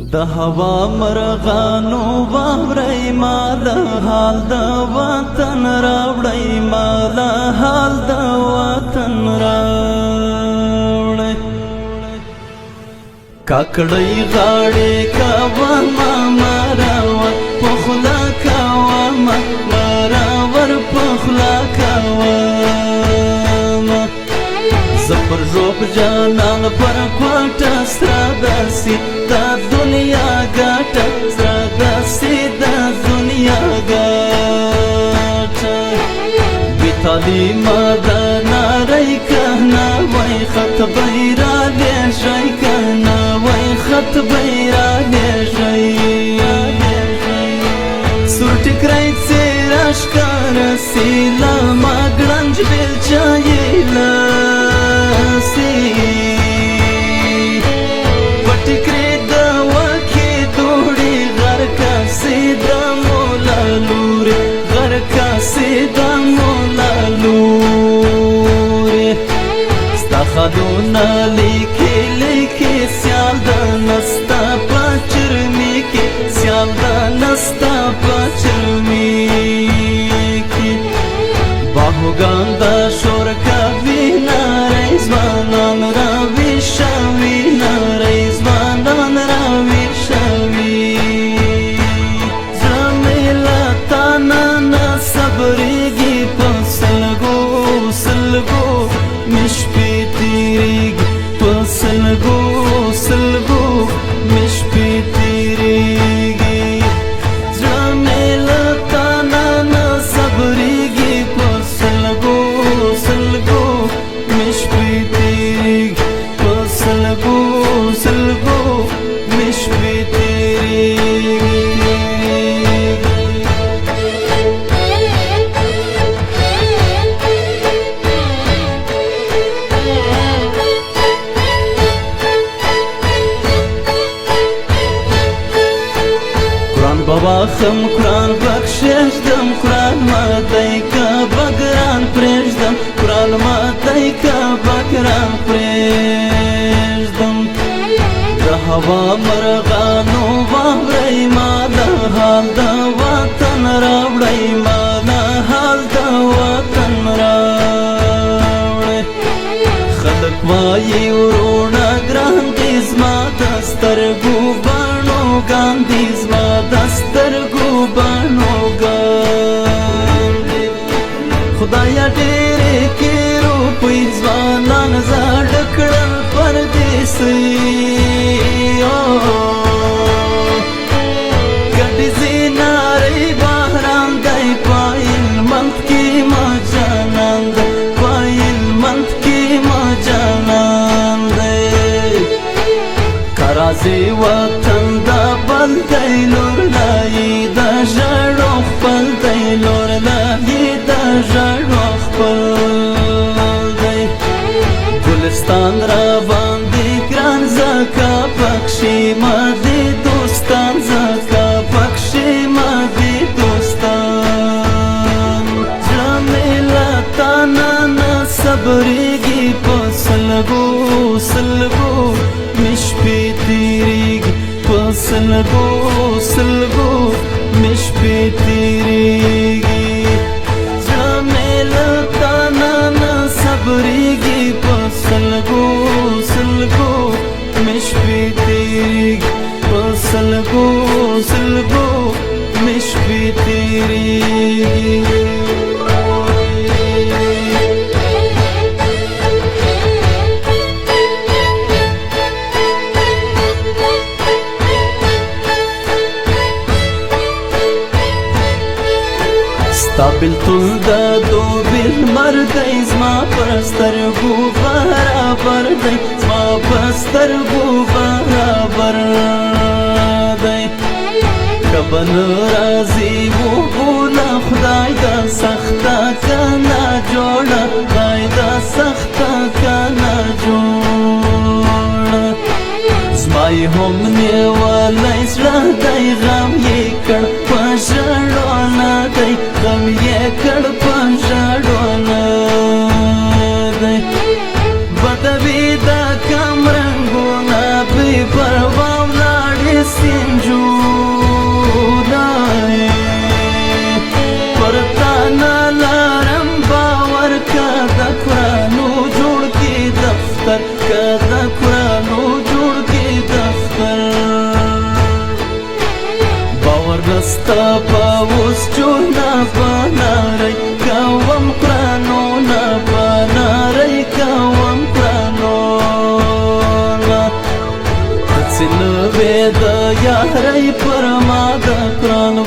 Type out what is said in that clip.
د هوا مرغانو واورئ مال حال د وطن راوړئ مال حال د وطن راوړئ کاکړۍ غاړې کوه مراور په خوله کوه مراور په خوله کوه پر روب جانان پر کوټه سره داسې دا دنیا ګټه سره داسې دا دنیا ګټه بې تعلیمه ده نارۍ که نه وای خط به یې رالیږئ که نه وای خط به یې رالیږئ سور ټیکری څېره ښکاره سي له ما ګړنج بېلچه یې پټکری د وکې دوړې غر کاسې د مولا لورې غر کاسې د مولا لورې ستا خدونه لیکې لیکې سیال د نستا په چرمي کې سیال د نستا په چرمي کې باهوګان د شور کوي نارې ځوانان راویښوي نارې ځوانان راویښوي زړه مې له تا نه صبرېږي په سلګو سلګو مې شپې تېرېږي په سلګو سلګو مې شپې تېرېږي زړه مې له تا نه صبرېږي په سلګو سلګو مې شپې تېرېږي په سلګو سلګو مې شپې تېرېږي بابا خم قرآن بخشیږدم قرآن ماتی که بګران پرېږدم قرآن ماتی که بګران پرېږدم د هوا مرغانو واورئ ما د حال د وطن راوړئ ما د حال د وطن راوړئ خلک وایي وروڼه ګران دي زما د سترګو بڼو ګان دي زما د سترګو بڼو ګان دي خدایه ډېرې کې روپۍ ځوانان زاړه کړل پردیسۍ ګډې زینارۍ بهرام دی په هلمند کې ما جانان دی په هلمند کې ما جانان دی که راځې وطن دا بل دی لور لایي د ژړو خپل دی لور لایي د ژړو خپل دی ګلستان را باندې ګران ځکه پکښې ما دې دوستان ځکه پکښې ما دې دوستان زړه مې له تا نه صبرېږي په سلګو سلګو مې شپې تېرېږي په سلګو سلګو مې شپې تېرېږي زړه مې له تا نه صبرېږي په سلګو سلګو مې شپې تېرېږي په سلګو سلګو مې شپې تېرېږي ستا بېلتون د دوبي لمر دی زما پر سترګو برابر دی زما پر سترګو برابر دی که به نه راځي وبوله خدای دا سخته که نه جوړه خدای دا سخته که نه جوړه زما یې هم نیولی زړه دی غم یې کړ په ژړو نه دی غم یې کړ په ژړو نه دی بدوي د کم رنګونه بې پروا ولاړې تپاوس چونه پناری کوم قرانو نه پناری کوم قرانو تسنوی د یاری پر ما د قران